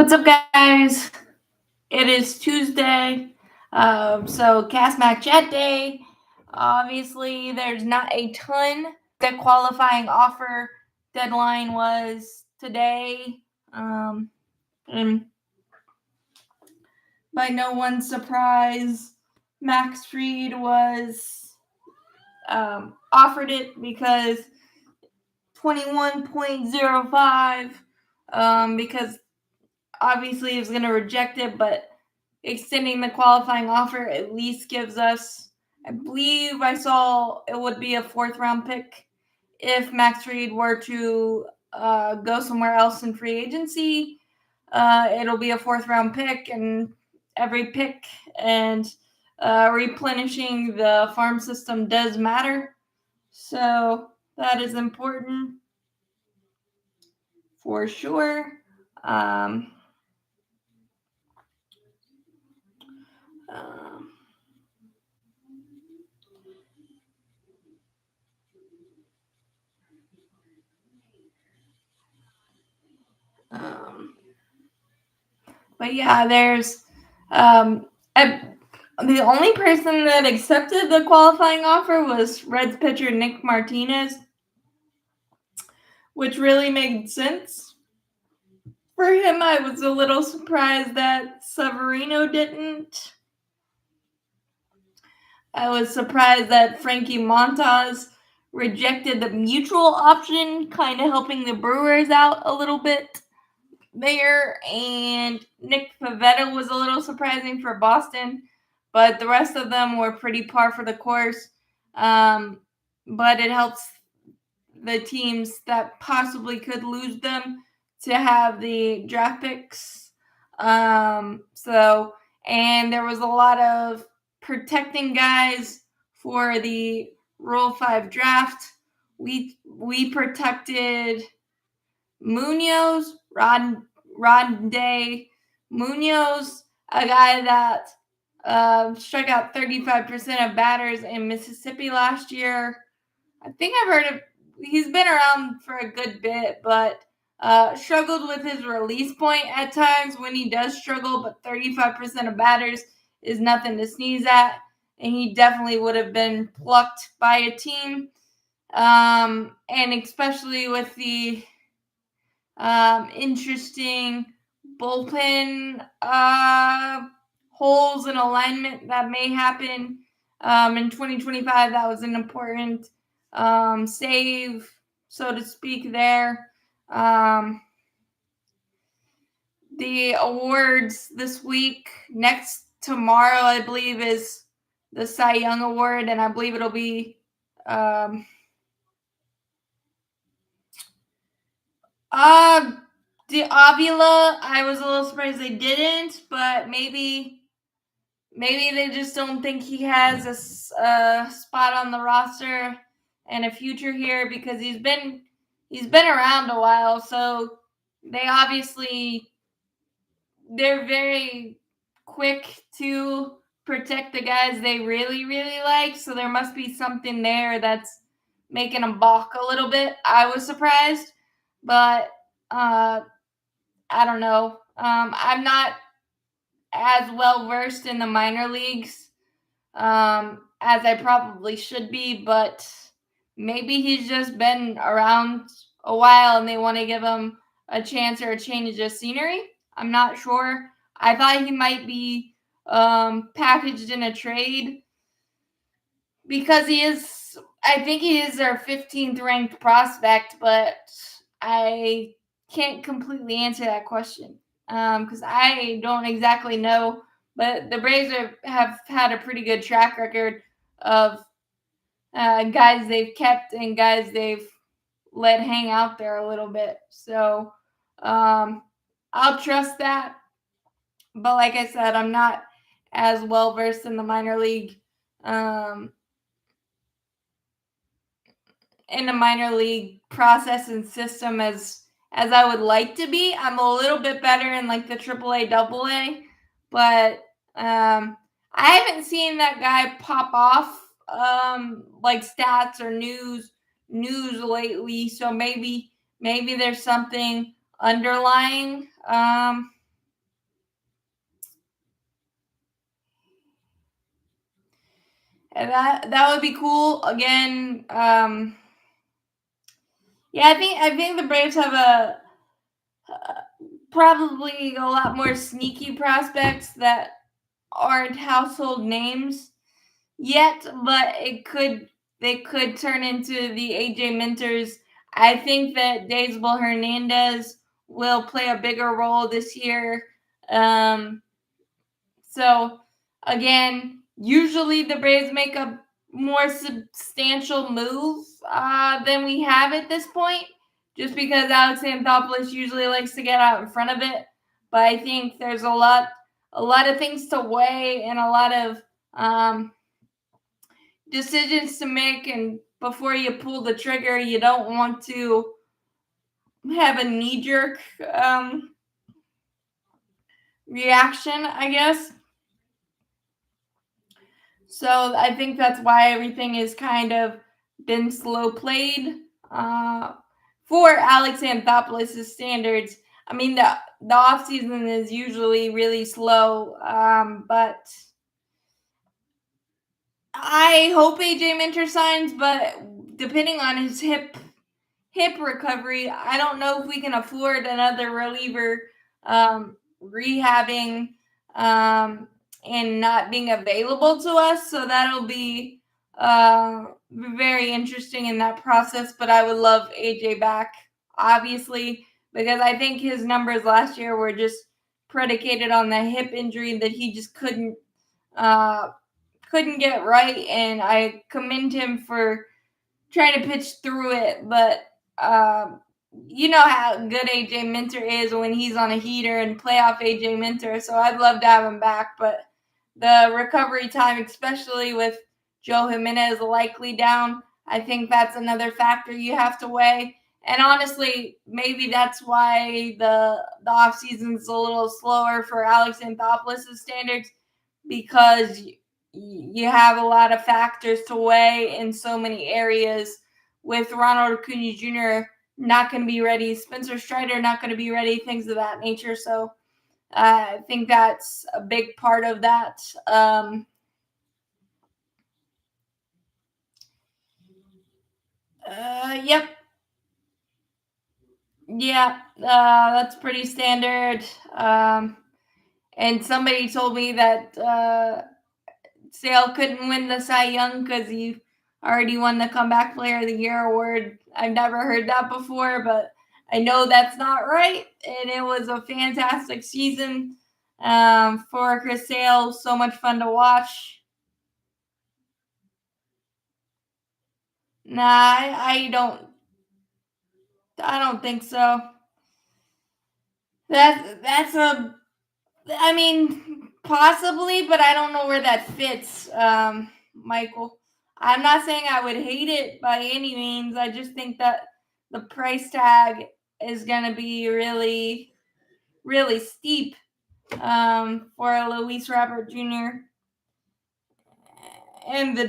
What's up, guys? It is Tuesday, so CassMac Chat Day. Obviously, there's not a ton. The qualifying offer deadline was today, and by no one's surprise, Max Fried was offered it because 21.05, because obviously he was going to reject it, but extending the qualifying offer at least gives us, I believe I saw it would be a 4th-round pick if Max Fried were to go somewhere else in free agency. It'll be a 4th-round pick, and every pick and replenishing the farm system does matter. So that is important for sure. Um, but yeah, there's the only person that accepted the qualifying offer was Reds pitcher Nick Martinez, which really made sense for him. I was a little surprised that Severino didn't. I was surprised that Frankie Montas rejected the mutual option, kind of helping the Brewers out a little bit there. And Nick Pivetta was a little surprising for Boston, but the rest of them were pretty par for the course. But it helps the teams that possibly could lose them to have the draft picks. And there was a lot of protecting guys for the Rule 5 draft. We protected Munoz, Rodney Munoz, a guy that struck out 35% of batters in Mississippi last year. I think I've heard of. He's been around for a good bit, but struggled with his release point at times when he does struggle. But 35% of batters is nothing to sneeze at, and he definitely would have been plucked by a team. And especially with the interesting bullpen holes in alignment that may happen in 2025. That was an important save, so to speak, there. The awards this week, tomorrow, I believe, is the Cy Young Award, and I believe it'll be the Avila. I was a little surprised they didn't, but maybe they just don't think he has a spot on the roster and a future here, because he's been around a while. So they're very quick to protect the guys they really, really like. So there must be something there that's making them balk a little bit. I was surprised, but I don't know. I'm not as well versed in the minor leagues as I probably should be, but maybe he's just been around a while and they want to give him a chance or a change of scenery. I'm not sure. I thought he might be packaged in a trade because I think he is their 15th ranked prospect, but I can't completely answer that question because I don't exactly know. But the Braves have had a pretty good track record of guys they've kept and guys they've let hang out there a little bit. So I'll trust that. But like I said, I'm not as well versed in the minor league process and system as I would like to be. I'm a little bit better in like the AAA, AA, but I haven't seen that guy pop off like stats or news lately. So maybe there's something underlying. And that would be cool. Again, yeah, I think the Braves have a probably a lot more sneaky prospects that aren't household names yet, but they could turn into the AJ Minters. I think that Daysbel Hernandez will play a bigger role this year. Um, so again, usually the Braves make a more substantial move than we have at this point, just because Alex Anthopoulos usually likes to get out in front of it. But I think there's a lot of things to weigh and a lot of decisions to make, and before you pull the trigger, you don't want to have a knee jerk reaction, I guess. So I think that's why everything is kind of been slow played uh, for Alex Anthopoulos' standards. I mean, the off season is usually really slow, but I hope AJ Minter signs. But depending on his hip recovery, I don't know if we can afford another reliever rehabbing and not being available to us. So that'll be very interesting in that process. But I would love AJ back, obviously, because I think his numbers last year were just predicated on the hip injury that he just uh, couldn't get right. And I commend him for trying to pitch through it, but um, you know how good AJ Minter is when he's on a heater, and playoff AJ Minter. So I'd love to have him back, but the recovery time, especially with Joe Jimenez likely down, I think that's another factor you have to weigh. And honestly, maybe that's why the off season's a little slower for Alex Anthopoulos' standards, because you have a lot of factors to weigh in so many areas, with Ronald Acuna Jr. not going to be ready, Spencer Strider not going to be ready, things of that nature. So I think that's a big part of that. Yep. Yeah, that's pretty standard. And somebody told me that Sale couldn't win the Cy Young because he already won the Comeback Player of the Year award. I've never heard that before, but I know that's not right. And it was a fantastic season for Chris Sale. So much fun to watch. Nah, I don't think so. That's a I mean, possibly, but I don't know where that fits, Michael. I'm not saying I would hate it by any means. I just think that the price tag is going to be really, really steep for a Luis Robert Jr. And the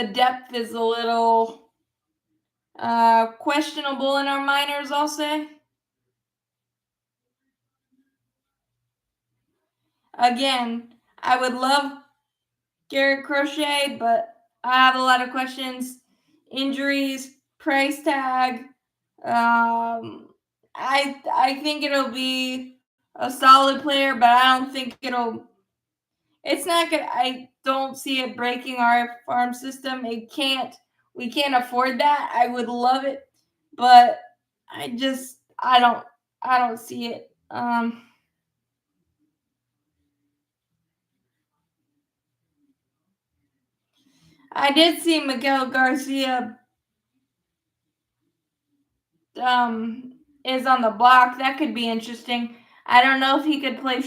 depth is a little questionable in our minors, I'll say. Again, I would love Garrett Crochet, but I have a lot of questions. Injuries, price tag. I think it'll be a solid player, but I don't think it'll. It's not gonna. I don't see it breaking our farm system. It can't. We can't afford that. I would love it, but I don't see it. I did see Miguel Garcia um, is on the block. That could be interesting. I don't know if he could play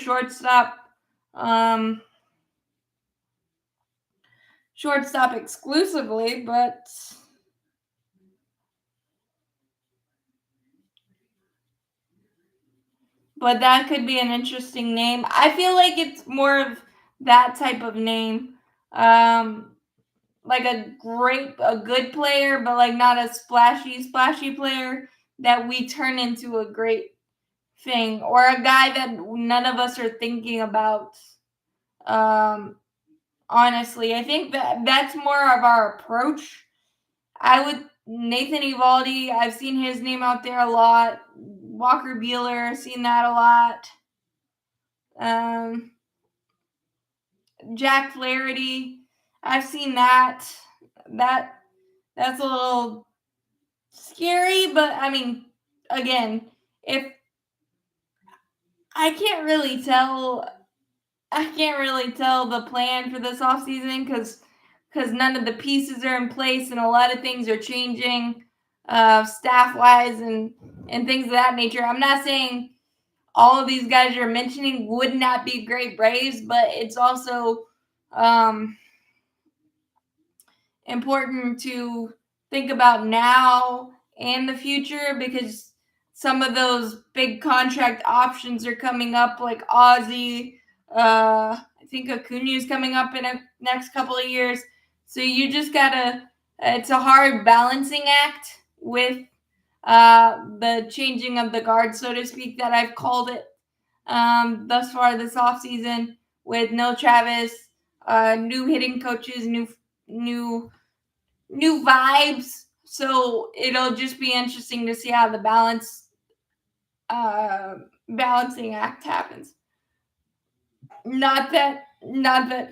um, shortstop exclusively, but that could be an interesting name. I feel like it's more of that type of name, like a good player, but like not a splashy player that we turn into a great thing, or a guy that none of us are thinking about Um, honestly, I think that that's more of our approach. I would Nathan Evaldi. I've seen his name out there a lot. Walker Bueller, seen that a lot. Um, Jack Flaherty, I've seen that. That that's a little scary, but I mean, again, if I can't really tell, I can't really tell the plan for this offseason because none of the pieces are in place and a lot of things are changing, staff wise and things of that nature. I'm not saying all of these guys you're mentioning would not be great Braves, but it's also um, important to think about now and the future because some of those big contract options are coming up, like Ozzy. I think Acuna is coming up in the next couple of years. So you just gotta. It's a hard balancing act with the changing of the guard, so to speak, that I've called it thus far this offseason with no Travis, new hitting coaches, new vibes. So it'll just be interesting to see how the balancing act happens. Not that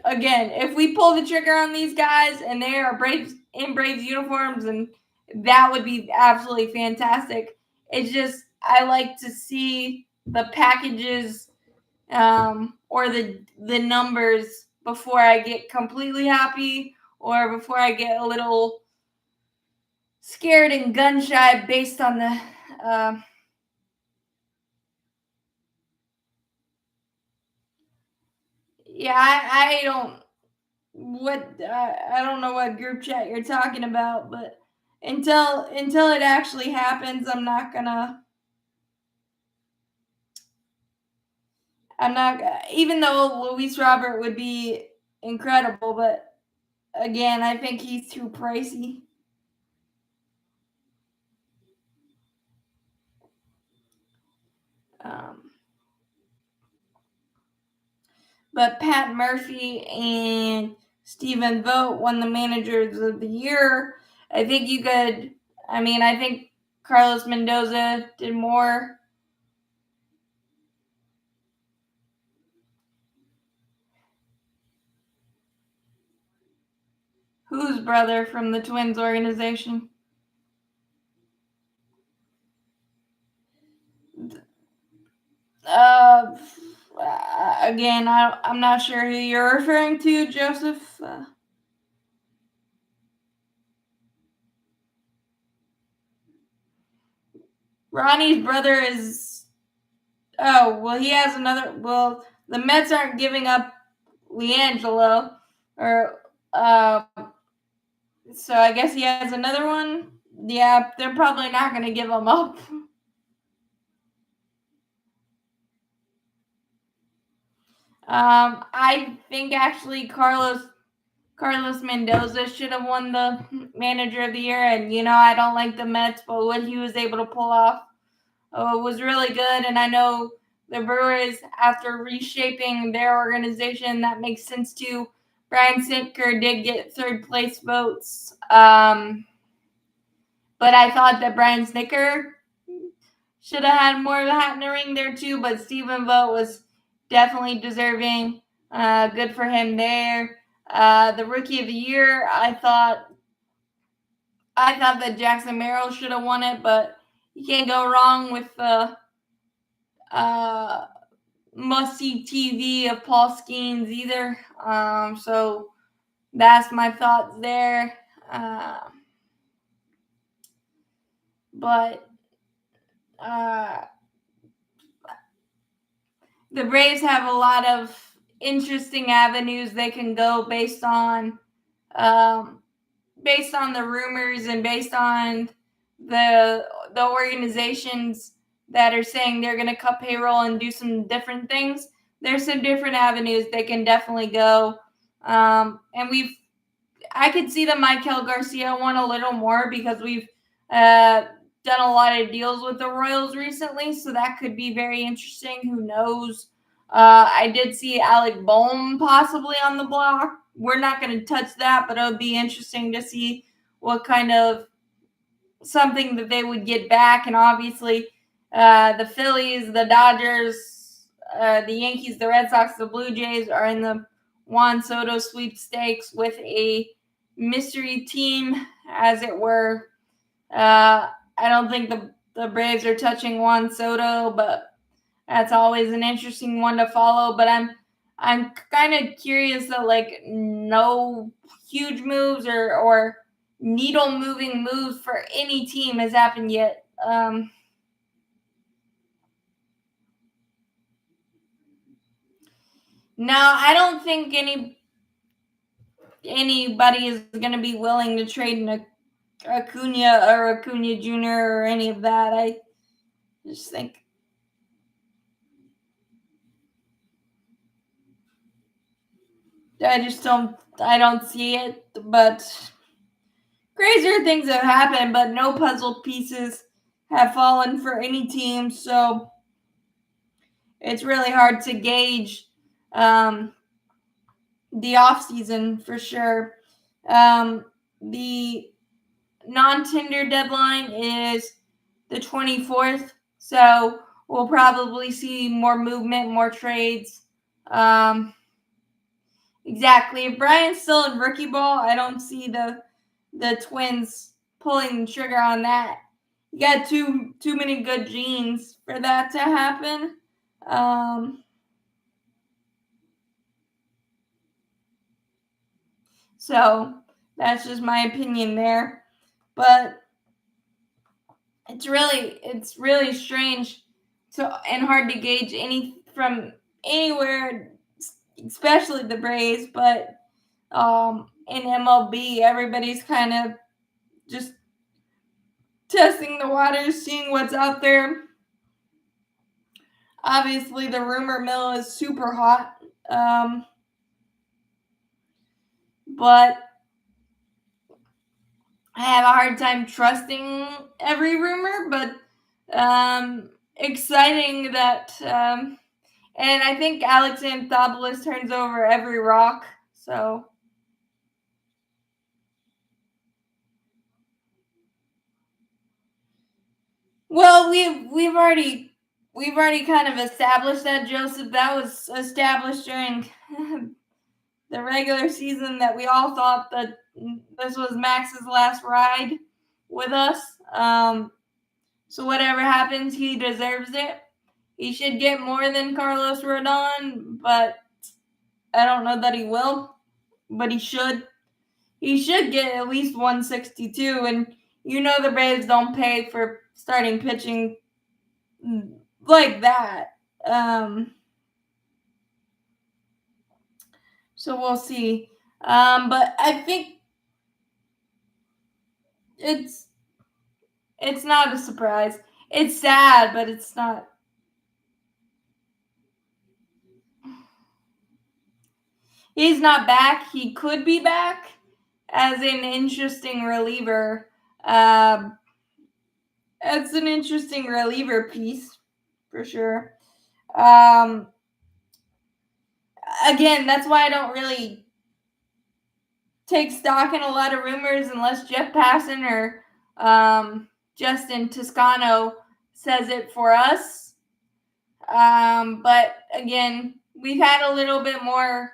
again, if we pull the trigger on these guys and they are Braves uniforms, and that would be absolutely fantastic. It's just I like to see the packages or the numbers before I get completely happy or before I get a little scared and gun shy based on the yeah I don't what I don't know what group chat you're talking about, but until it actually happens, I'm not even though Luis Robert would be incredible, but again I think he's too pricey. um, but Pat Murphy and Stephen Vogt won the managers of the year. I think you could I think Carlos Mendoza did more. Whose brother from the Twins organization? Uh, again, I'm not sure who you're referring to, Joseph. Ronnie's brother is. Oh, well, he has another. Well, the Mets aren't giving up Leangelo, or so I guess he has another one. Yeah, they're probably not going to give him up. I think actually Carlos Mendoza should have won the manager of the year, and I don't like the Mets, but what he was able to pull off was really good. And I know the Brewers, after reshaping their organization, that makes sense too. Brian Snitker did get third place votes, but I thought that Brian Snitker should have had more of a hat in the ring there too. But Stephen Vogt was definitely deserving. Good for him there. The rookie of the year, I thought that Jackson Merrill should have won it, but you can't go wrong with the uh, must-see TV of Paul Skeens either. So that's my thoughts there. Uh, but uh, the Braves have a lot of interesting avenues they can go um, based on the rumors and based on the organizations that are saying they're going to cut payroll and do some different things. There's some different avenues they can definitely go, and I could see the Michael Garcia one a little more because we've done a lot of deals with the Royals recently, so that could be very interesting. Who knows? I did see Alec Bohm possibly on the block. We're not going to touch that, but it would be interesting to see what kind of something that they would get back. And obviously, the Phillies, the Dodgers, the Yankees, the Red Sox, the Blue Jays are in the Juan Soto sweepstakes with a mystery team, as it were. I don't think the Braves are touching Juan Soto, but that's always an interesting one to follow. But I'm kind of curious that like no huge moves or needle moving moves for any team has happened yet. No, I don't think anybody is going to be willing to trade an Acuna or Acuna Jr. or any of that. I just think I don't see it, but crazier things have happened, but no puzzle pieces have fallen for any team, so it's really hard to gauge the off season for sure. The non-tender deadline is the 24th, so we'll probably see more movement, more trades. Exactly. If Brian's still in rookie ball, I don't see the Twins pulling the trigger on that. You got too many good genes for that to happen. So that's just my opinion there. But it's really strange and hard to gauge any from anywhere, especially the Braves. But in MLB, everybody's kind of just testing the waters, seeing what's out there. Obviously, the rumor mill is super hot, but I have a hard time trusting every rumor. But exciting that, and I think Alex Anthopoulos turns over every rock. So, well, we've already kind of established that, Joseph. That was established during the regular season that we all thought that this was Max's last ride with us. So whatever happens, he deserves it. He should get more than Carlos Rodon, but I don't know that he will. But he should. He should get at least 162. And you know the Braves don't pay for starting pitching like that. So we'll see. But I think it's not a surprise. It's sad, but it's not. He's not back. He could be back as an interesting reliever. It's an interesting reliever piece for sure. Again, that's why I don't really take stock in a lot of rumors unless Jeff Passan or Justin Toscano says it for us. But again, we've had a little bit more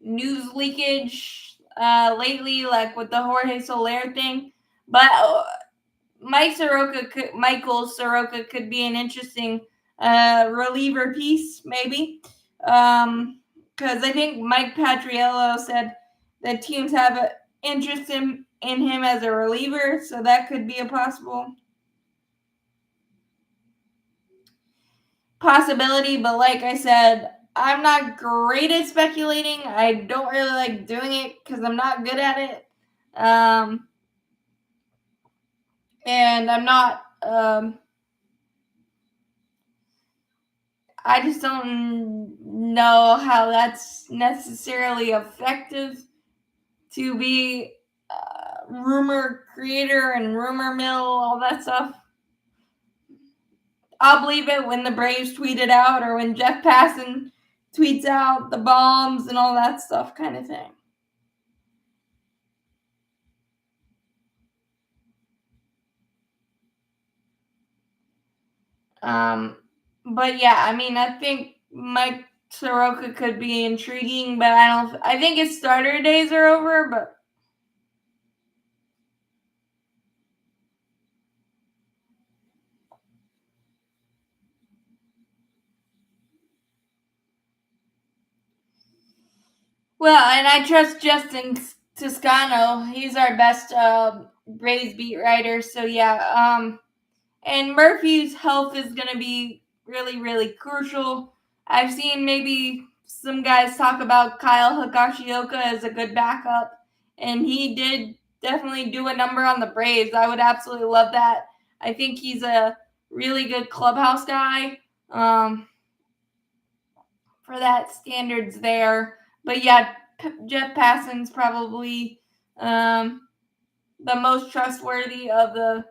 news leakage lately, like with the Jorge Soler thing. But Michael Soroka could be an interesting reliever piece, maybe. Because I think Mike Patriello said that teams have an interest in him as a reliever, so that could be a possibility. But like I said, I'm not great at speculating. I don't really like doing it because I'm not good at it. And I'm not. I just don't know how that's necessarily effective to be rumor creator and rumor mill, all that stuff. I'll believe it when the Braves tweet it out or when Jeff Passan tweets out the bombs and all that stuff, kind of thing. Um, but yeah, I mean, I think Mike Soroka could be intriguing, but I think his starter days are over. But well, and I trust Justin Toscano. He's our best Braves beat writer. So yeah, and Murphy's health is going to be really, really crucial. I've seen maybe some guys talk about Kyle Higashioka as a good backup, and he did definitely do a number on the Braves. I would absolutely love that. I think he's a really good clubhouse guy for that standards there. But yeah, Jeff Passan's probably the most trustworthy of the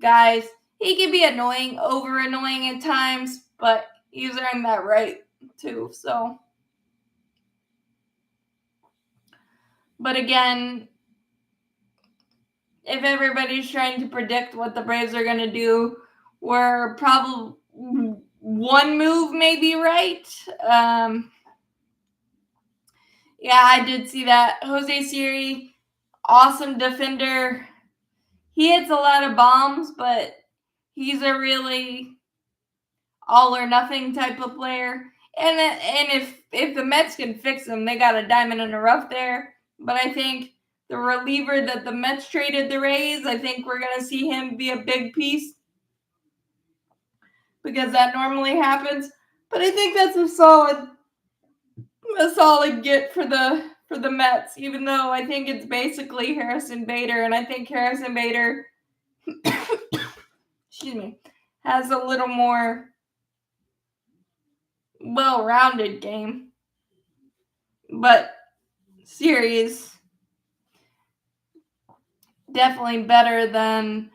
guys. He can be annoying, over annoying at times, but he's earned that right too. So, but again, if everybody's trying to predict what the Braves are going to do, we're probably one move may be right. Yeah, I did see that. Jose Siri, awesome defender. He hits a lot of bombs, but he's a really all or nothing type of player. And if the Mets can fix him, they got a diamond in the rough there. But I think the reliever that the Mets traded the Rays, I think we're gonna see him be a big piece because that normally happens. But I think that's a solid get for the Mets, even though I think it's basically Harrison Bader, and I think Harrison Bader, excuse me, has a little more well-rounded game. But series definitely better than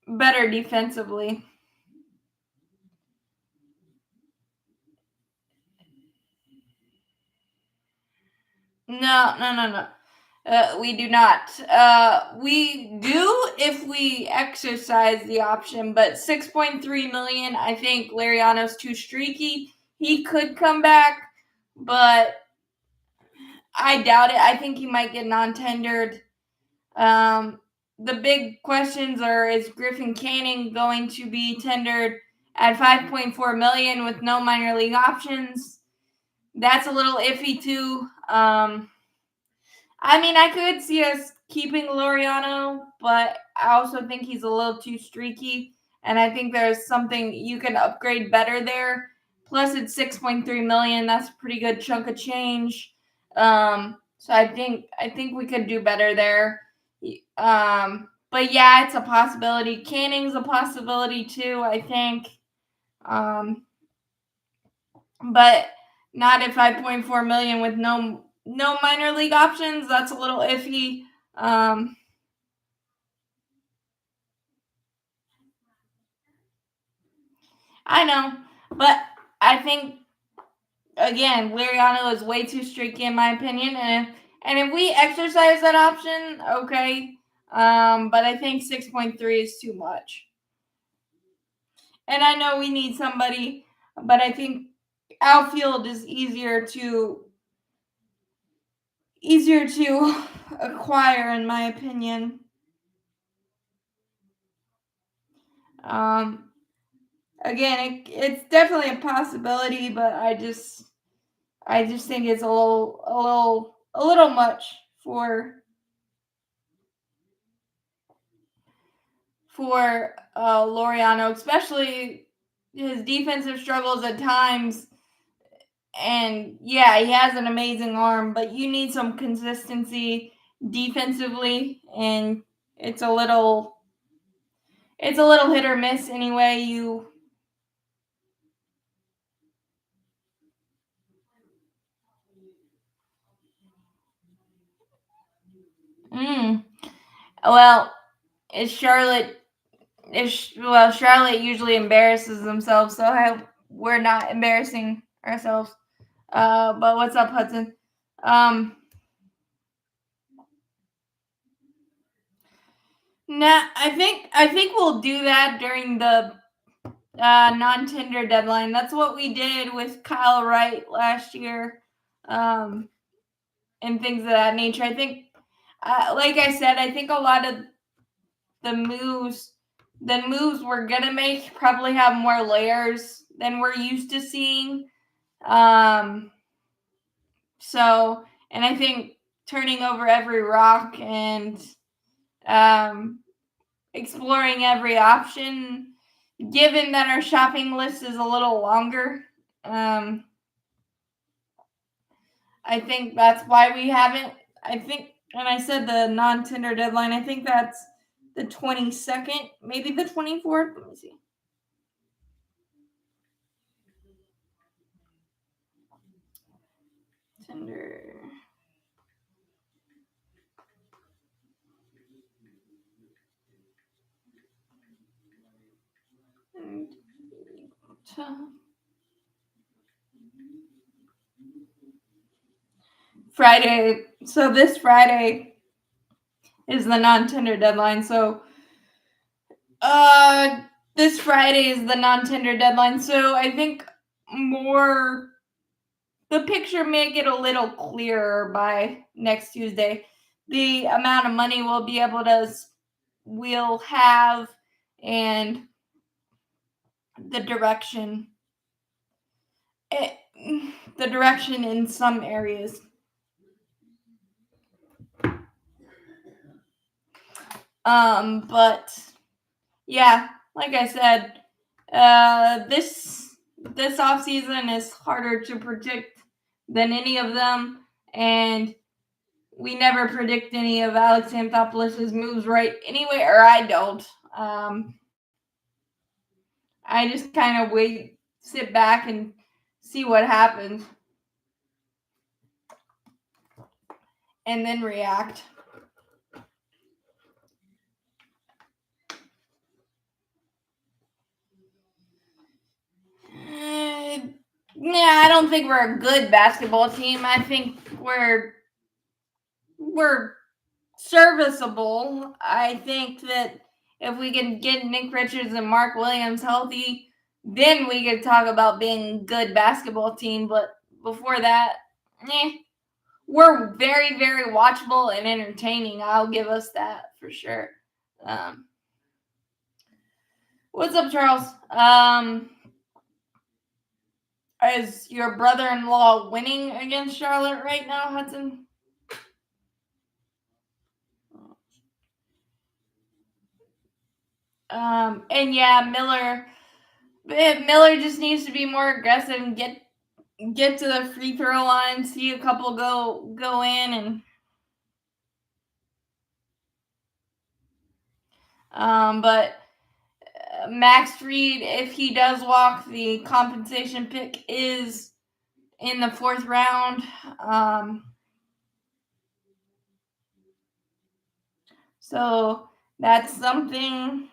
better defensively. No. We do not. We do if we exercise the option, but 6.3 million. I think Lariano's too streaky. He could come back, but I doubt it. I think he might get non-tendered. The big questions are: is Griffin Canning going to be tendered at 5.4 million with no minor league options? That's a little iffy too. I mean, I could see us keeping Laureano, but I also think he's a little too streaky, and I think there's something you can upgrade better there. Plus, it's 6.3 million. That's a pretty good chunk of change. So I think we could do better there. But yeah, it's a possibility. Canning's a possibility too, I think. But not at 5.4 million with no minor league options. That's a little iffy. I know, but I think again, Liriano is way too streaky in my opinion, and if we exercise that option, okay. But I think 6.3 is too much. And I know we need somebody, but I think outfield is easier to acquire in my opinion. Um, again, it's definitely a possibility, but I just think it's a little much for Laureano, especially his defensive struggles at times. And yeah, he has an amazing arm, but you need some consistency defensively, and it's a little hit or miss anyway. Mm, well, is Charlotte Charlotte usually embarrasses themselves, so I hope we're not embarrassing ourselves. But what's up, Hudson? Nah, I think we'll do that during the non-tender deadline. That's what we did with Kyle Wright last year, and things of that nature. I think, like I said, I think a lot of the moves we're gonna make probably have more layers than we're used to seeing. So, and I think turning over every rock and exploring every option, given that our shopping list is a little longer, I think that's why we haven't. I think, and I said the non-tender deadline, I think that's the 22nd, maybe the 24th. Let me see. Tender. Friday. So this Friday is the non-tender deadline. So this Friday is the non-tender deadline. So I think the picture may get a little clearer by next Tuesday. The amount of money we'll have, and the direction in some areas. But yeah, like I said, this off season is harder to predict than any of them, and we never predict any of Alex Anthopoulos' moves right anyway, or I don't. I just kind of sit back and see what happens, and then react. Yeah, I don't think we're a good basketball team. I think we're serviceable. I think that if we can get Nick Richards and Mark Williams healthy, then we could talk about being a good basketball team. But before that, we're very, very watchable and entertaining. I'll give us that for sure. What's up, Charles? Is your brother-in-law winning against Charlotte right now, Hudson? And yeah, Miller just needs to be more aggressive and get to the free throw line, see a couple go in, and but Max Fried, if he does walk, the compensation pick is in the 4th round. So that's something.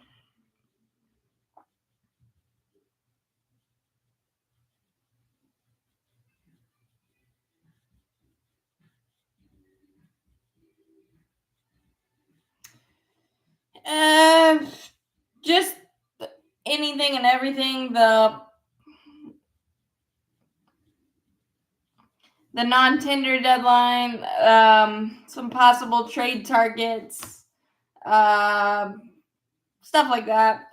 Just anything and everything. The non-tender deadline, some possible trade targets, stuff like that.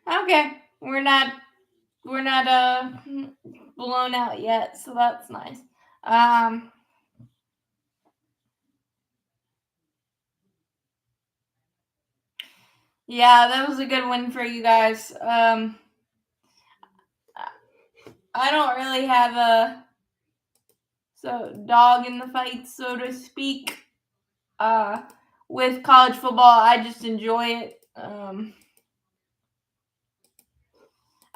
Okay, we're not blown out yet, so that's nice. Yeah, that was a good win for you guys. I don't really have a dog in the fight, so to speak. With college football, I just enjoy it.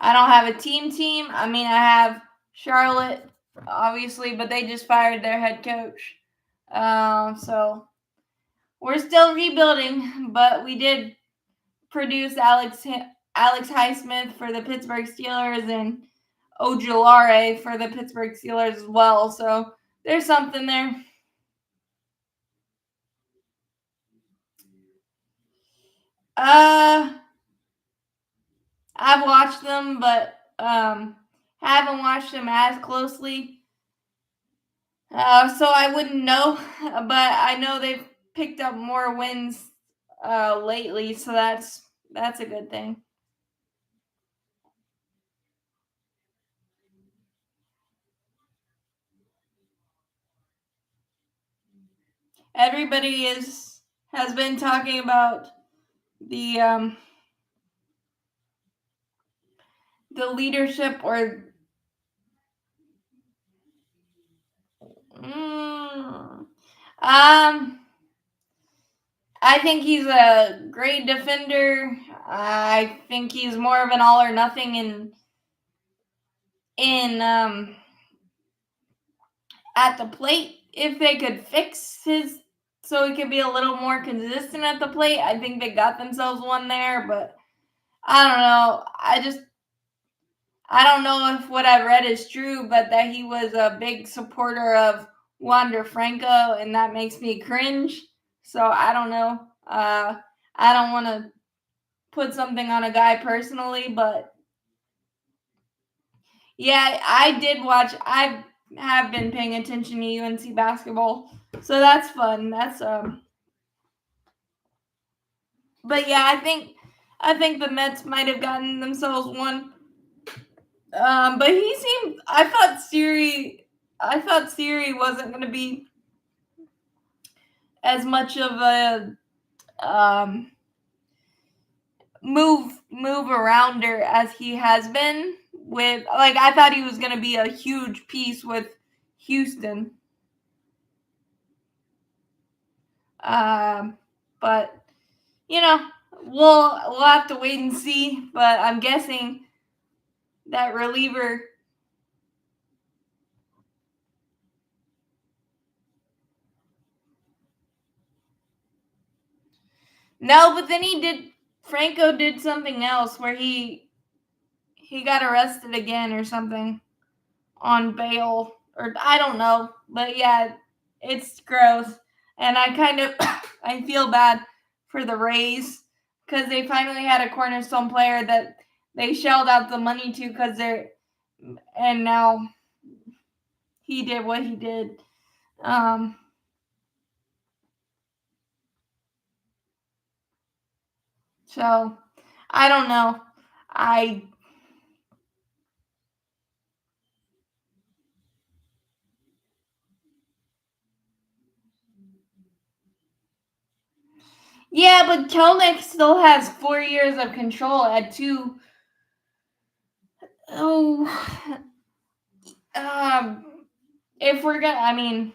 I don't have a team. I mean, I have Charlotte, obviously, but they just fired their head coach. So we're still rebuilding, but we did produce Alex Highsmith for the Pittsburgh Steelers and Ojulari for the Pittsburgh Steelers as well. So there's something there. I've watched them, but haven't watched them as closely. So I wouldn't know, but I know they've picked up more wins lately, so that's a good thing. Everybody has been talking about the leadership or I think he's a great defender. I think he's more of an all or nothing in at the plate. If they could fix his so he could be a little more consistent at the plate, I think they got themselves one there, but I don't know. I don't know if what I read is true, but that he was a big supporter of Wander Franco, and that makes me cringe. So I don't know. I don't want to put something on a guy personally, but yeah, I did watch. I have been paying attention to UNC basketball, so that's fun. But yeah, I think the Mets might have gotten themselves one. But he seemed. I thought Siri wasn't going to be as much of a um, move arounder as he has been with. Like I thought he was going to be a huge piece with Houston. But you know, we'll have to wait and see. But I'm guessing that reliever. No, but then Franco did something else where he got arrested again or something on bail, or I don't know. But yeah, it's gross. And I kind of I feel bad for the Rays because they finally had a cornerstone player that they shelled out the money to and now he did what he did. Um, so I don't know. I Yeah, but Kelnick still has 4 years of control at two. Oh, um, if we're gonna, I mean,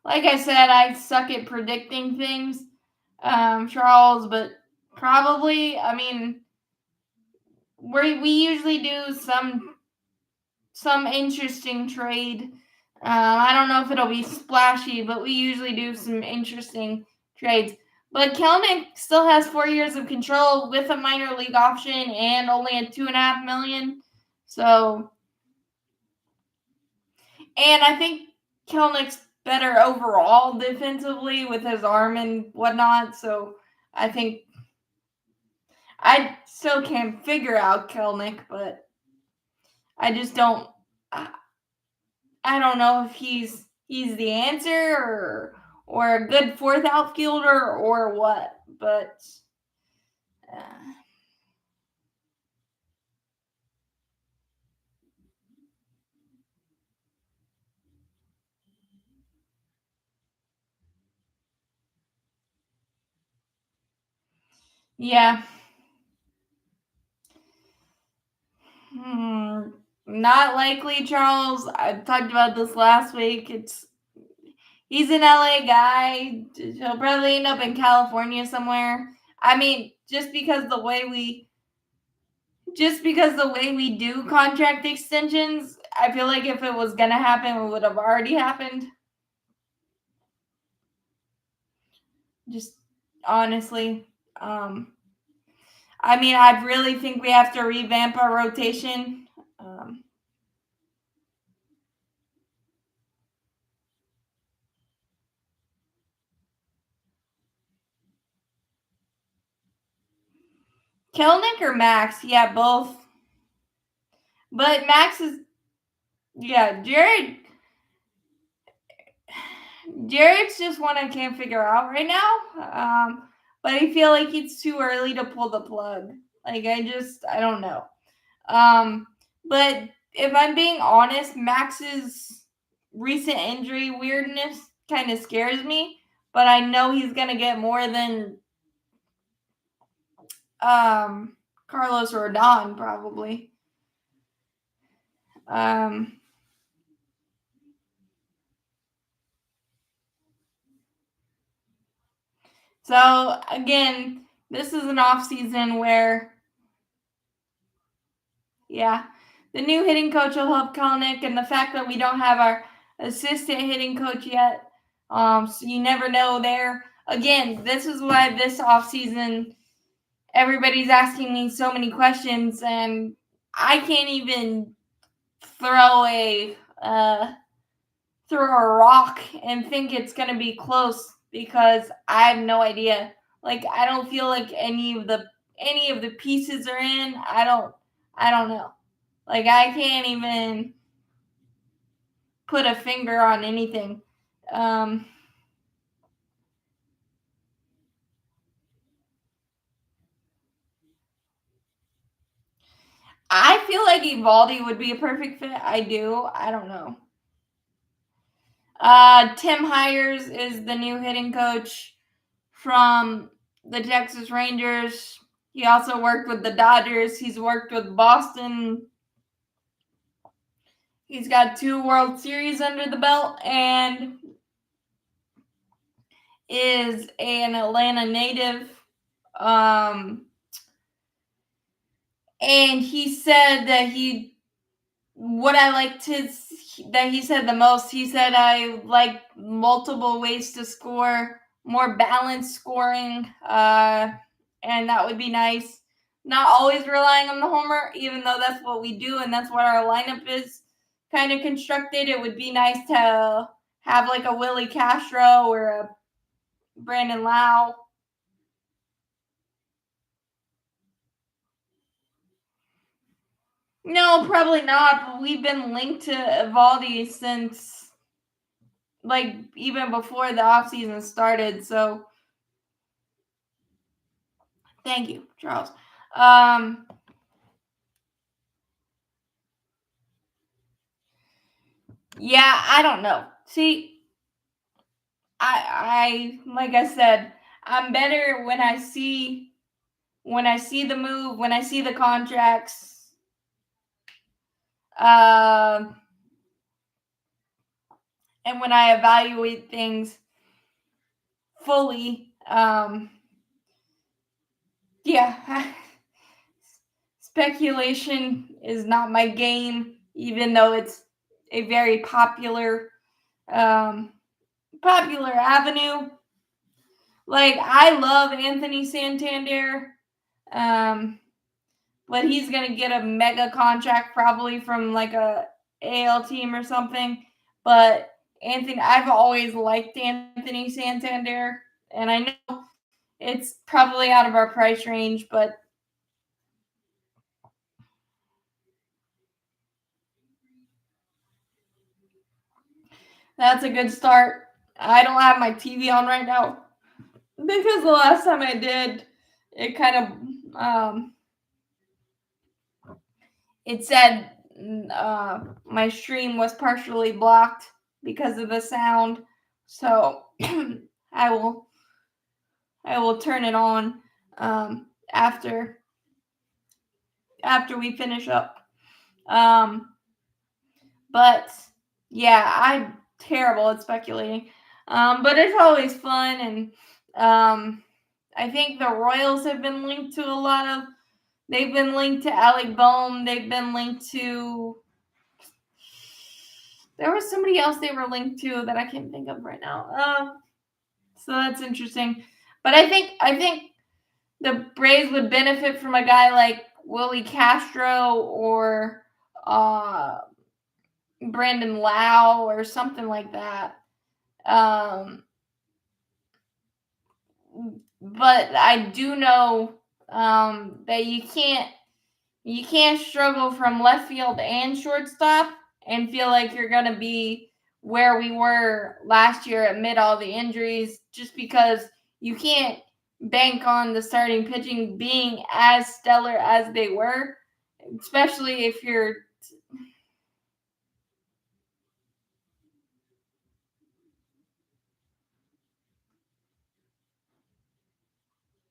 like I said, I suck at predicting things, Charles, but probably, I mean, we usually do some interesting trade. I don't know if it'll be splashy, but we usually do some interesting trades. But Kelnick still has 4 years of control with a minor league option and only a $2.5 million. So, and I think Kelnick's better overall defensively with his arm and whatnot. So, I think I still can't figure out Kelnick, but I just don't. I don't know if he's the answer or a good fourth outfielder or what, but uh, yeah. Hmm, not likely, Charles. I talked about this last week. He's an LA guy. He'll probably end up in California somewhere. I mean, just just because the way we do contract extensions, I feel like if it was going to happen, it would have already happened. Just honestly. I mean, I really think we have to revamp our rotation. Kelnick or Max? Yeah, both. But Max is, yeah, Jared's just one I can't figure out right now. But I feel like it's too early to pull the plug. Like, I don't know. But if I'm being honest, Max's recent injury weirdness kind of scares me. But I know he's going to get more than Carlos Rodon, probably. So again, this is an off season where, yeah, the new hitting coach will help Kalnick, and the fact that we don't have our assistant hitting coach yet, so you never know there. Again, this is why this off season everybody's asking me so many questions, and I can't even throw a rock and think it's going to be close because I have no idea. Like, I don't feel like any of the pieces are in. I don't know. Like, I can't even put a finger on anything. I feel like Evaldi would be a perfect fit. I do. I don't know. Tim Hires is the new hitting coach from the Texas Rangers. He also worked with the Dodgers. He's worked with Boston. He's got 2 World Series under the belt and is an Atlanta native. And he said that that he said the most, he said, I like multiple ways to score, more balanced scoring, and that would be nice. Not always relying on the homer, even though that's what we do and that's what our lineup is kind of constructed. It would be nice to have like a Willie Castro or a Brandon Lau. No, probably not. But we've been linked to Evaldi since like even before the off season started. So thank you, Charles. Yeah, I don't know. See, I like I said, I'm better when I see the move, when I see the contracts. And when I evaluate things fully, yeah, speculation is not my game, even though it's a very popular avenue. Like, I love Anthony Santander, but he's gonna get a mega contract probably from like a AL team or something. But I've always liked Anthony Santander, and I know it's probably out of our price range, but that's a good start. I don't have my TV on right now because the last time I did, it kind of it said my stream was partially blocked because of the sound. So I will turn it on after we finish up. But yeah, I'm terrible at speculating. But it's always fun, and I think the Royals have been linked to a lot of They've been linked to Alec Boehm. They've been linked to. There was somebody else they were linked to that I can't think of right now. So that's interesting. But I think the Braves would benefit from a guy like Willie Castro or uh, Brandon Lau or something like that. Um, but I do know that you can't struggle from left field and shortstop and feel like you're gonna be where we were last year amid all the injuries, just because you can't bank on the starting pitching being as stellar as they were, especially if you're.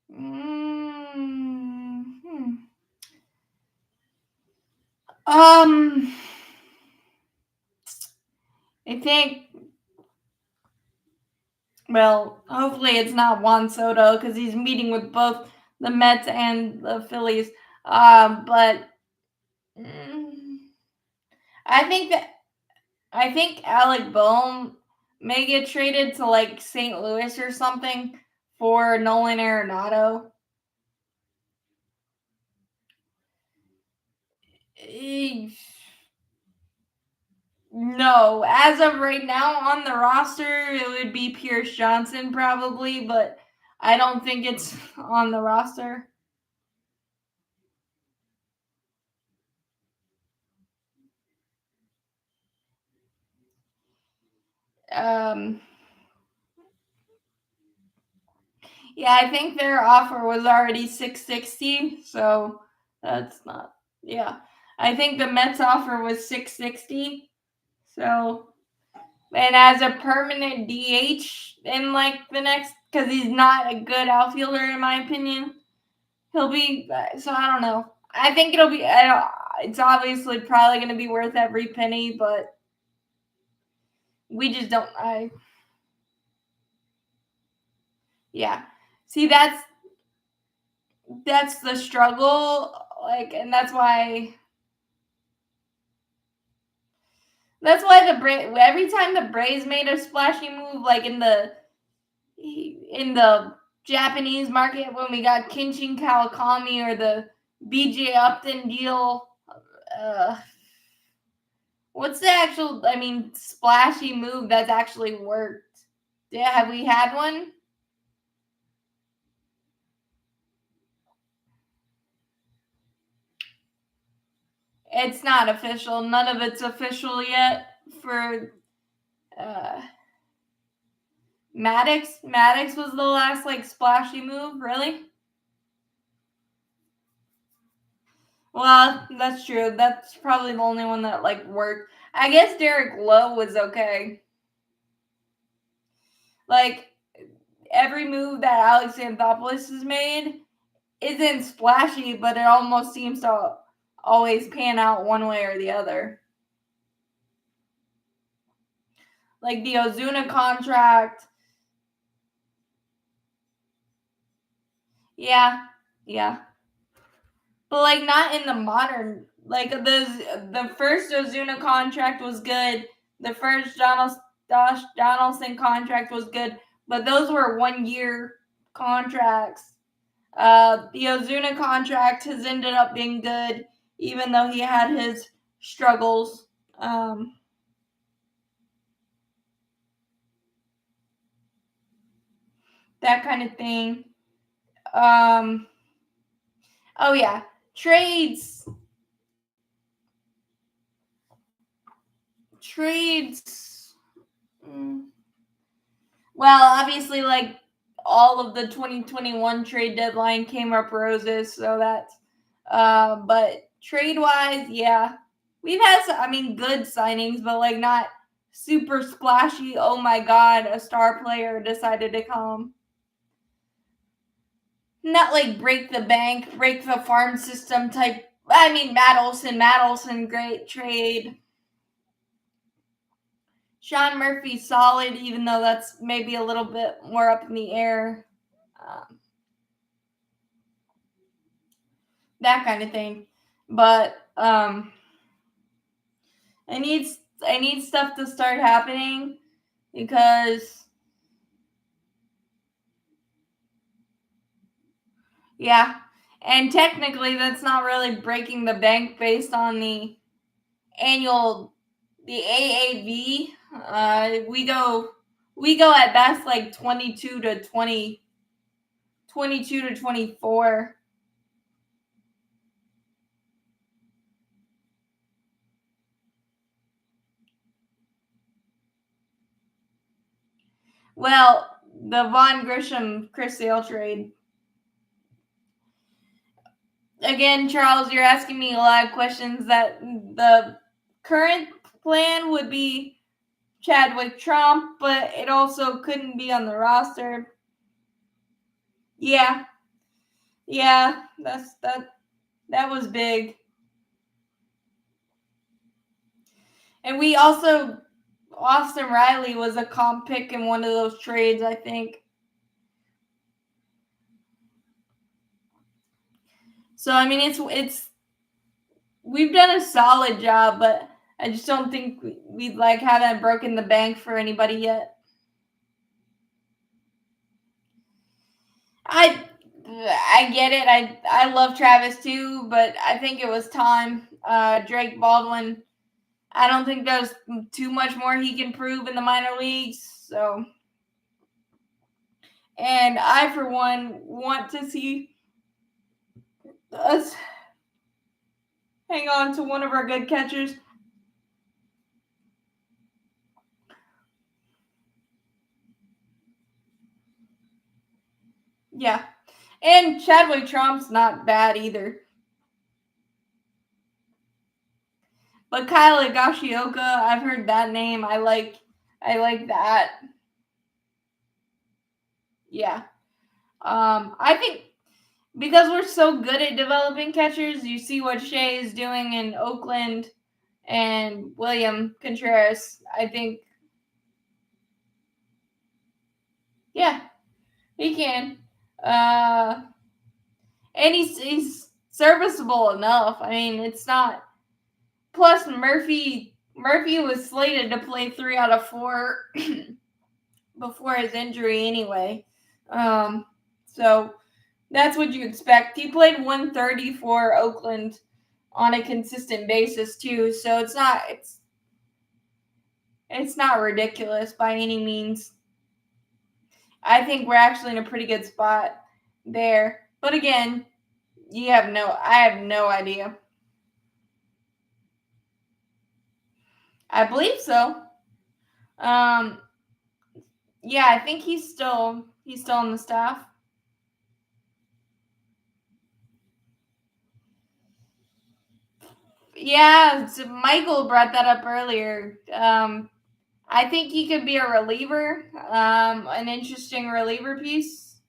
Hmm. Um, I think. Well, hopefully it's not Juan Soto because he's meeting with both the Mets and the Phillies. But mm, I think that I think Alec Boehm may get traded to like St. Louis or something for Nolan Arenado. Eh, No, as of right now on the roster, it would be Pierce Johnson probably, but I don't think it's on the roster. Um, yeah, I think their offer was already 660, so that's not. Yeah, I think the Mets offer was 660. So, and as a permanent DH in like the next, because he's not a good outfielder in my opinion, he'll be. So I don't know. I think it'll be. It's obviously probably going to be worth every penny, but we just don't. Yeah. See, that's the struggle. Like, and that's why every time the Braves made a splashy move, like in the Japanese market when we got Kinshin Kawakami or the BJ Upton deal. Uh, what's the actual? I mean, splashy move that's actually worked? Yeah, have we had one? It's not official. None of it's official yet for uh, Maddox. Maddox was the last like splashy move, really. Well, that's true. That's probably the only one that like worked. I guess Derek Lowe was okay. Like every move that Alex Anthopoulos has made isn't splashy, but it almost seems to always pan out one way or the other. Like the Ozuna contract. Yeah, yeah. But like not in the modern, like the first Ozuna contract was good. The first Josh Donaldson contract was good, but those were 1 year contracts. The Ozuna contract has ended up being good, even though he had his struggles. Um, that kind of thing. Um, oh yeah, trades. Trades. Mm, Well, obviously, like all of the 2021 trade deadline came up roses, so that's. But trade wise, yeah, we've had some, I mean, good signings, but like not super splashy. Oh my god, a star player decided to come. Not like break the bank, break the farm system type. I mean, Matt Olson, great trade. Sean Murphy, solid, even though that's maybe a little bit more up in the air. Um, that kind of thing. But I need stuff to start happening because yeah, and technically that's not really breaking the bank based on annual the AAV. We go at best like 22 to 24. Well, the Von Grisham Chris Sale trade. Again, Charles, you're asking me a lot of questions. That the current plan would be Chadwick Trump, but it also couldn't be on the roster. Yeah, yeah, that was big. And we also Austin Riley was a comp pick in one of those trades, I think. So I mean, it's we've done a solid job, but I just don't think we like haven't broken the bank for anybody yet. I get it. I love Travis too, but I think it was time. Drake Baldwin. I don't think there's too much more he can prove in the minor leagues. So, and I for one want to see us hang on to one of our good catchers. Yeah. And Chadwick Trump's not bad either. But Kyle Higashioka, I've heard that name. I like that. Yeah. I think because we're so good at developing catchers, you see what Shea is doing in Oakland and William Contreras. I think, yeah, he can. And he's serviceable enough. I mean, it's not. Plus, Murphy was slated to play 3 out of 4 before his injury anyway. So that's what you expect. He played 130 for Oakland on a consistent basis too. So it's not ridiculous by any means. I think we're actually in a pretty good spot there. But again, I have no idea. I believe so. Yeah, I think he's still on the staff. Yeah, so Michael brought that up earlier. I think he could be a reliever, an interesting reliever piece.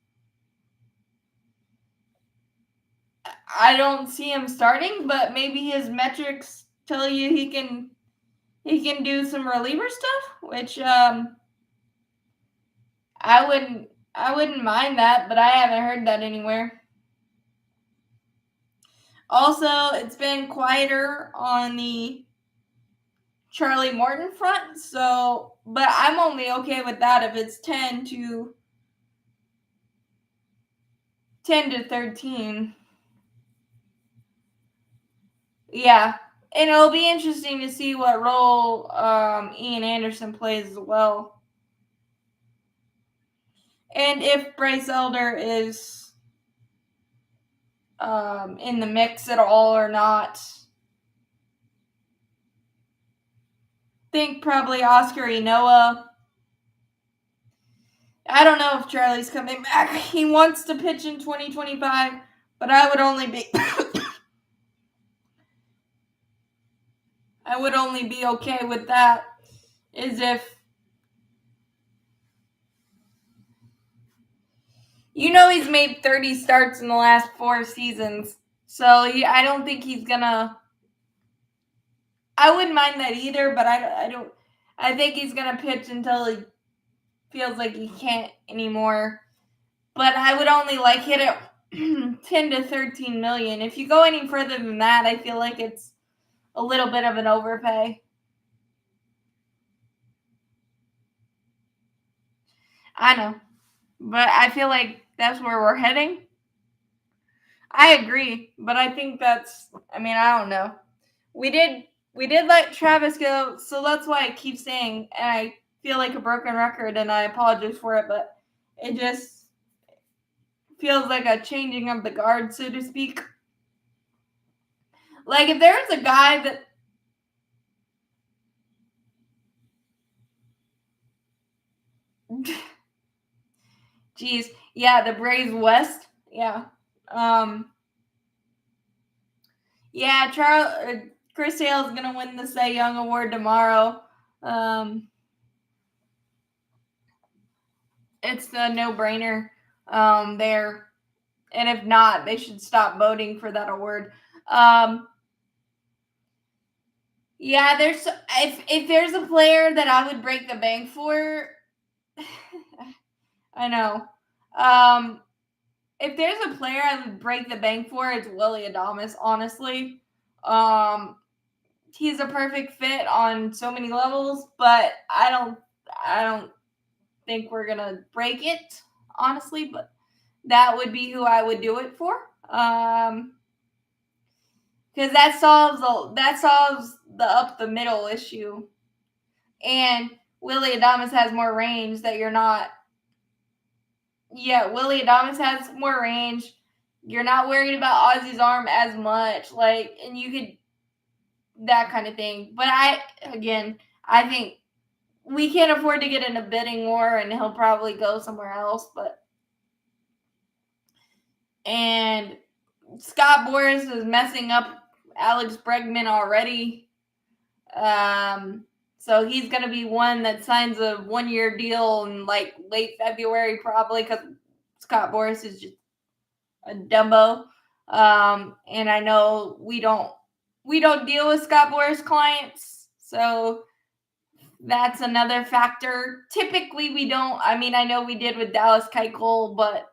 I don't see him starting, but maybe his metrics tell you he can do some reliever stuff, which I wouldn't mind that, but I haven't heard that anywhere. Also, it's been quieter on the Charlie Morton front, so but I'm only okay with that if it's 10 to 13. Yeah. And it'll be interesting to see what role Ian Anderson plays as well. And if Bryce Elder is in the mix at all or not. Think probably Oscar Enoa. I don't know if Charlie's coming back. He wants to pitch in 2025, but I would only be okay with that is if he's made 30 starts in the last 4 seasons. So I don't think he's gonna. I wouldn't mind that either, but I don't. I think he's gonna pitch until he feels like he can't anymore. But I would only hit it 10 to 13 million. If you go any further than that, I feel like it's a little bit of an overpay. I know, but I feel like that's where we're heading. I agree, but I think I mean, I don't know. We did we did let Travis go, so that's why I keep saying, and I feel like a broken record, and I apologize for it, but it just feels like a changing of the guard, so to speak. Like if there's a guy that, geez, yeah, the Braves West, yeah, um, yeah, Chris Sale is gonna win the Cy Young Award tomorrow. Um, it's a no-brainer. There, and if not, they should stop voting for that award. Um, yeah, if there's a player that I would break the bank for, I know. Um, if there's a player I would break the bank for, it's Willie Adames. Honestly, um, he's a perfect fit on so many levels, but I don't think we're gonna break it, honestly. But that would be who I would do it for. Because that solves the up the middle issue, and Willie Adames has more range that you're not. Yeah, Willie Adames has more range. You're not worried about Ozzy's arm as much, like, and you could that kind of thing. But I think we can't afford to get in a bidding war, and he'll probably go somewhere else. And Scott Boras is messing up Alex Bregman already. So he's going to be one that signs a 1-year deal in like late February, probably, because Scott Boras is just a Dumbo. And I know we don't deal with Scott Boras clients, so that's another factor. Typically, we don't. I mean, I know we did with Dallas Keuchel, but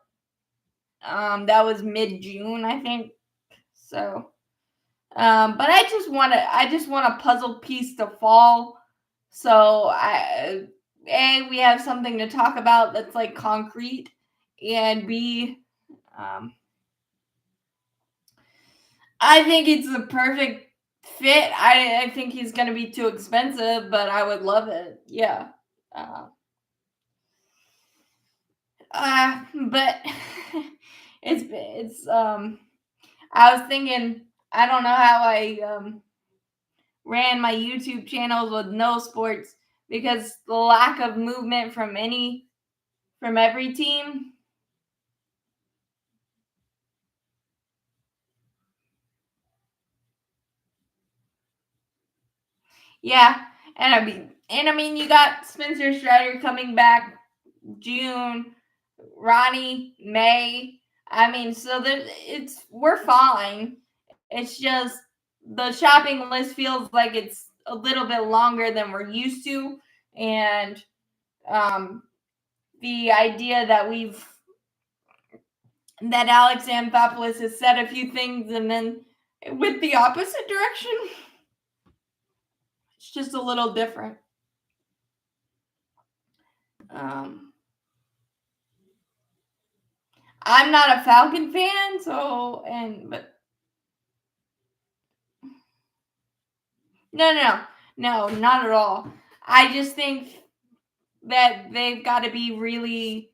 that was mid-June, I think. So, but I just want a puzzle piece to fall. So we have something to talk about that's like concrete, and B, um, I think it's the perfect fit. I think he's going to be too expensive, but I would love it. Yeah. Uh, but it's I was thinking, I don't know how I ran my YouTube channels with no sports, because the lack of movement from every team. Yeah, and I mean, you got Spencer Strider coming back June, Ronnie May. I mean, so that we're fine. It's just the shopping list feels like it's a little bit longer than we're used to, and um, the idea that Alex Anthopoulos has said a few things and then with the opposite direction, it's just a little different. Um, I'm not a Falcon fan, but no, not at all. I just think that they've got to be really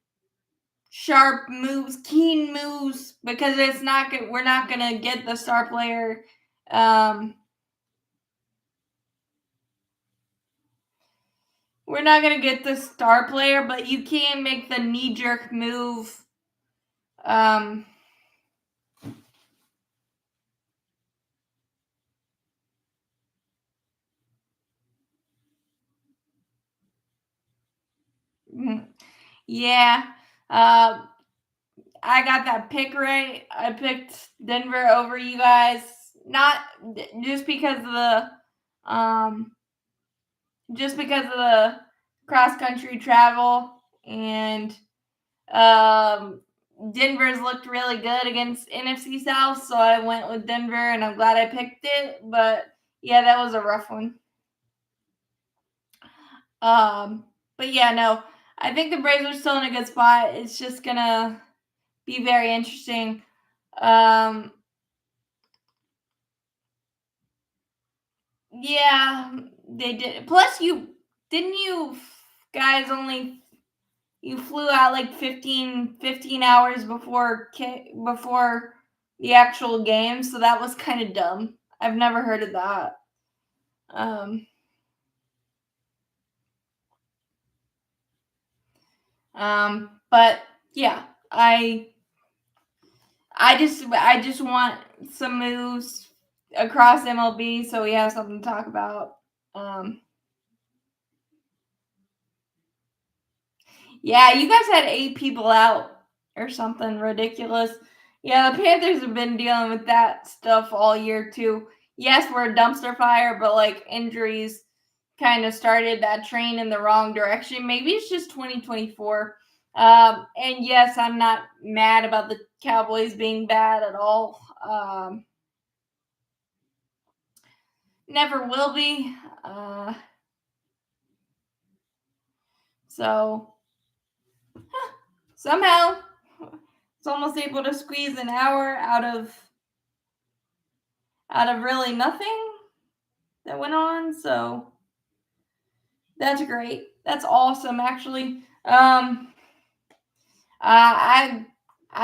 sharp moves, keen moves, because we're not gonna get the star player. We're not gonna get the star player, but you can make the knee jerk move. Um, mm, yeah. Uh, I got that pick right. I picked Denver over you guys, not just because of um the cross country travel, and um Denver's looked really good against NFC South, so I went with Denver, and I'm glad I picked it. But yeah, that was a rough one. But yeah, no, I think the Braves are still in a good spot. It's just gonna be very interesting. Yeah, they did. Plus, you guys only you flew out like 15 hours before the actual game, so that was kind of dumb. I've never heard of that. Um, but yeah, I just want some moves across MLB so we have something to talk about. Um, yeah, you guys had 8 people out or something ridiculous. Yeah, the Panthers have been dealing with that stuff all year too. Yes, we're a dumpster fire, but like injuries kind of started that train in the wrong direction. Maybe it's just 2024. And yes, I'm not mad about the Cowboys being bad at all. Never will be. Uh, so somehow it's almost able to squeeze an hour out of really nothing that went on. So that's great. That's awesome, actually. I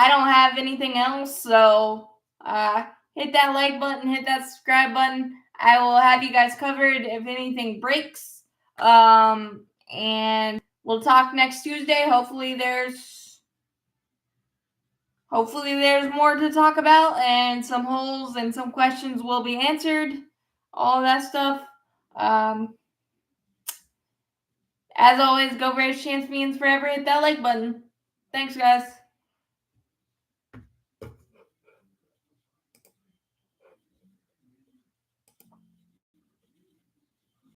don't have anything else, so hit that like button, hit that subscribe button. I will have you guys covered if anything breaks. And we'll talk next Tuesday. Hopefully there's more to talk about, and some holes and some questions will be answered. All that stuff. Um, as always, go Braves, chance means forever. Hit that like button. Thanks, guys.